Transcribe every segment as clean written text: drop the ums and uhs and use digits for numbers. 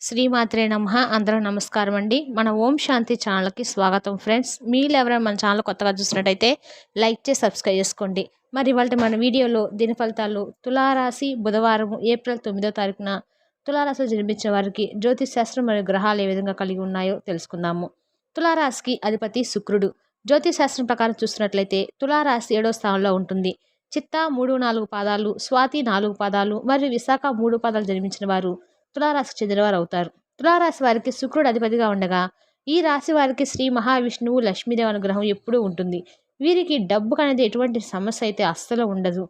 శ్రీమాత్రే నమః. అందరూ నమస్కారం అండి. మన ఓం శాంతి ఛానల్‌కి స్వాగతం ఫ్రెండ్స్. మీరు ఎవరైనా మన ఛానల్ కొత్తగా చూసినట్టయితే లైక్ చేసి సబ్స్క్రైబ్ చేసుకోండి. మరి ఇవాల్టి మన వీడియోలో దిన ఫలితాలు తులారాశి బుధవారం ఏప్రిల్ 9వ తారీఖున తులారాశిలో జన్మించిన వారికి జ్యోతిష్ శాస్త్రం మరియు గ్రహాలు ఏ విధంగా కలిగి ఉన్నాయో తెలుసుకుందాము. తులారాశికి అధిపతి శుక్రుడు. జ్యోతిష్ శాస్త్రం ప్రకారం చూసినట్లయితే తులారాశి 7వ స్థానంలో ఉంటుంది. చిత్త 3, 4 పాదాలు, స్వాతి 4 పాదాలు మరియు విశాఖ 3 పాదాలు జన్మించిన వారు తులారాశికి చెందినవారు అవుతారు. తులారాశి వారికి శుక్రుడు అధిపతిగా ఉండగా ఈ రాశి వారికి శ్రీ మహావిష్ణువు లక్ష్మీదేవి అనుగ్రహం ఎప్పుడూ ఉంటుంది. వీరికి డబ్బు అనేది ఎటువంటి సమస్య అయితే అస్సలు ఉండదు.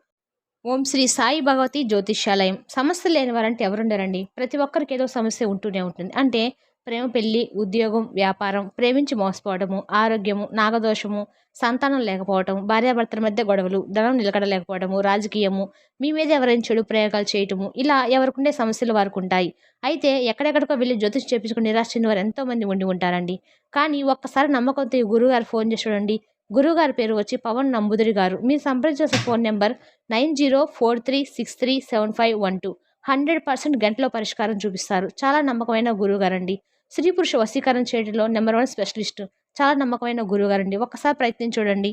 ఓం శ్రీ సాయి భగవతి జ్యోతిష్యాలయం. సమస్య లేని వారంటే ఎవరుండరండి. ప్రతి ఒక్కరికి ఏదో సమస్య ఉంటూనే ఉంటుంది. అంటే ప్రేమ, పెళ్లి, ఉద్యోగం, వ్యాపారం, ప్రేమించి మోసపోవడము, ఆరోగ్యము, నాగదోషము, సంతానం లేకపోవడం, భార్యాభర్తల మధ్య గొడవలు, ధనం నిలకడ లేకపోవడము, రాజకీయము, మీ మీద ఎవరైనా చెడు ప్రయోగాలు చేయటము, ఇలా ఎవరికుండే సమస్యలు వారికి ఉంటాయి. అయితే ఎక్కడెక్కడికో వెళ్ళి జ్యోతిష్ చేపించుకుని నిరాశ చెందిన వారు ఎంతోమంది ఉండి ఉంటారండి. కానీ ఒక్కసారి నమ్మకంతో ఈ గురువుగారు ఫోన్ చేసి చూడండి. గురువుగారి పేరు వచ్చి పవన్ నంబుదిరి గారు. మీరు సంప్రదించాల్సిన ఫోన్ నెంబర్ 9043637512. 100% గంటలో పరిష్కారం చూపిస్తారు. చాలా నమ్మకమైన గురువుగారండి. స్త్రీ పురుష వశీకరణ చేయడంలో నెంబర్ 1 స్పెషలిస్ట్. చాలా నమ్మకమైన గురువుగారండి. ఒక్కసారి ప్రయత్నం చూడండి.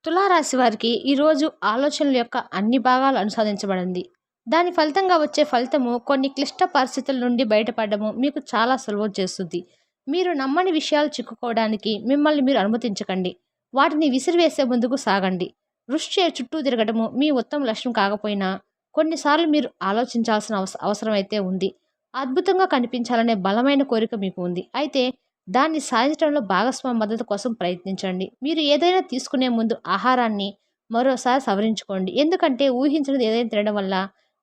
తులారాశి వారికి ఈరోజు ఆలోచనల యొక్క అన్ని భాగాలు అనుసాదించబడింది. దాని ఫలితంగా వచ్చే ఫలితము కొన్ని క్లిష్ట పరిస్థితుల నుండి బయటపడము మీకు చాలా సులభం చేస్తుంది. మీరు నమ్మని విషయాలు చిక్కుకోవడానికి మిమ్మల్ని మీరు అనుమతించకండి. వాటిని విసిరివేసే ముందుకు సాగండి. ఋషి చుట్టూ తిరగడము మీ ఉత్తమ లక్ష్యం కాకపోయినా కొన్నిసార్లు మీరు ఆలోచించాల్సిన అవసరం అయితే ఉంది. అద్భుతంగా కనిపించాలనే బలమైన కోరిక మీకు ఉంది. అయితే దాన్ని సాధించడంలో భాగస్వామి మద్దతు కోసం ప్రయత్నించండి. మీరు ఏదైనా తీసుకునే ముందు ఆహారాన్ని మరోసారి సవరించుకోండి. ఎందుకంటే ఊహించినది ఏదైనా తినడం వల్ల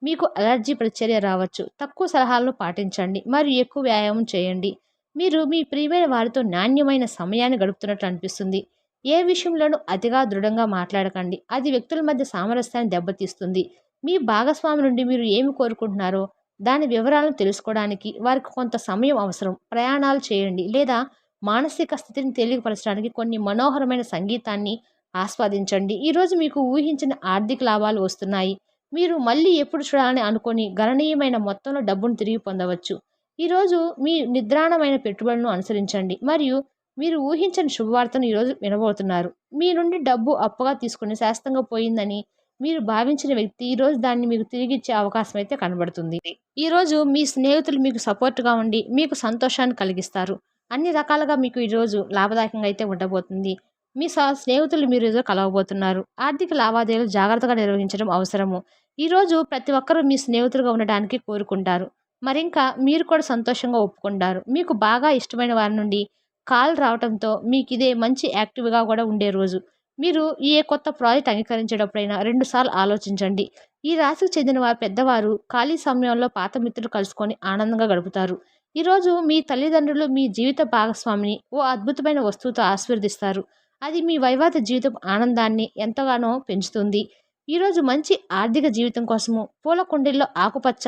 మీకు అలర్జీ ప్రతిచర్య రావచ్చు. తక్కువ సలహాలను పాటించండి మరియు ఎక్కువ వ్యాయామం చేయండి. మీరు మీ ప్రియమైన వారితో నాణ్యమైన సమయాన్ని గడుపుతున్నట్లు అనిపిస్తుంది. ఏ విషయంలోనూ అతిగా దృఢంగా మాట్లాడకండి. అది వ్యక్తుల మధ్య సామరస్యాన్ని దెబ్బతీస్తుంది. మీ భాగస్వామి నుండి మీరు ఏమి కోరుకుంటున్నారో దాని వివరాలను తెలుసుకోవడానికి వారికి కొంత సమయం అవసరం. ప్రయాణాలు చేయండి లేదా మానసిక స్థితిని తెలియపరచడానికి కొన్ని మనోహరమైన సంగీతాన్ని ఆస్వాదించండి. ఈరోజు మీకు ఊహించిన ఆర్థిక లాభాలు వస్తున్నాయి. మీరు మళ్ళీ ఎప్పుడు చూడాలని అనుకొని గణనీయమైన మొత్తంలో డబ్బును తిరిగి పొందవచ్చు. ఈరోజు మీ నిద్రాణమైన పెట్టుబడులను అనుసరించండి మరియు మీరు ఊహించని శుభవార్తను ఈరోజు వినబోతున్నారు. మీ నుండి డబ్బు అప్పుగా తీసుకుని శాశ్వతంగా పోయిందని మీరు భావించిన వ్యక్తి ఈరోజు దాన్ని మీకు తిరిగిచ్చే అవకాశం అయితే కనబడుతుంది. ఈరోజు మీ స్నేహితులు మీకు సపోర్ట్గా ఉండి మీకు సంతోషాన్ని కలిగిస్తారు. అన్ని రకాలుగా మీకు ఈరోజు లాభదాయకంగా అయితే ఉండబోతుంది. మీ స్నేహితులు మీరు ఈరోజు కలవబోతున్నారు. ఆర్థిక లావాదేవీలు జాగ్రత్తగా నిర్వహించడం అవసరము. ఈరోజు ప్రతి ఒక్కరూ మీ స్నేహితులుగా ఉండడానికి కోరుకుంటారు. మరింకా మీరు కూడా సంతోషంగా ఒప్పుకుంటారు. మీకు బాగా ఇష్టమైన వారి నుండి కాల్ రావడంతో మీకు ఇదే మంచి యాక్టివ్గా కూడా ఉండే రోజు. మీరు ఏ కొత్త ప్రాజెక్ట్ అంగీకరించేటప్పుడైనా 2 సార్లు ఆలోచించండి. ఈ రాశికి చెందిన వారు పెద్దవారు ఖాళీ సమయంలో పాత మిత్రులు కలుసుకొని ఆనందంగా గడుపుతారు. ఈరోజు మీ తల్లిదండ్రులు మీ జీవిత భాగస్వామిని ఓ అద్భుతమైన వస్తువుతో ఆశీర్వదిస్తారు. అది మీ వైవాహిక జీవితం ఆనందాన్ని ఎంతగానో పెంచుతుంది. ఈరోజు మంచి ఆర్థిక జీవితం కోసము పూల కుండీల్లో ఆకుపచ్చ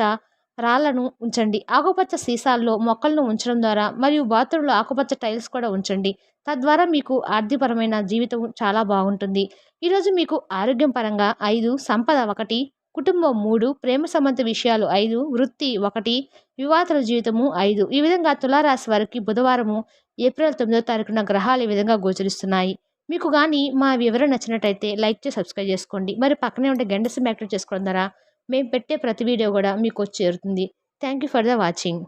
రాళ్లను ఉంచండి. ఆకుపచ్చ సీసాల్లో మొక్కలను ఉంచడం ద్వారా మరియు బాత్రూంలో ఆకుపచ్చ టైల్స్ కూడా ఉంచండి. తద్వారా మీకు ఆర్థికపరమైన జీవితం చాలా బాగుంటుంది. ఈరోజు మీకు ఆరోగ్యం పరంగా 5, సంపద 1, కుటుంబం 3, ప్రేమ సంబంధ విషయాలు 5, వృత్తి 1, వివాహాల జీవితము 5. ఈ విధంగా తులారాశి వారికి బుధవారము ఏప్రిల్ 9వ తారీఖున గ్రహాలు ఈ విధంగా గోచరిస్తున్నాయి. మీకు కానీ మా వివరణ నచ్చినట్టయితే లైక్ చేసి సబ్స్క్రైబ్ చేసుకోండి. మరి పక్కనే ఉంటే గంట సింబల్ యాక్టివేట్ చేసుకోవడం ద్వారా మేము పెట్టే ప్రతి వీడియో కూడా మీకు వచ్చి చేరుతుంది. Thank you for the watching.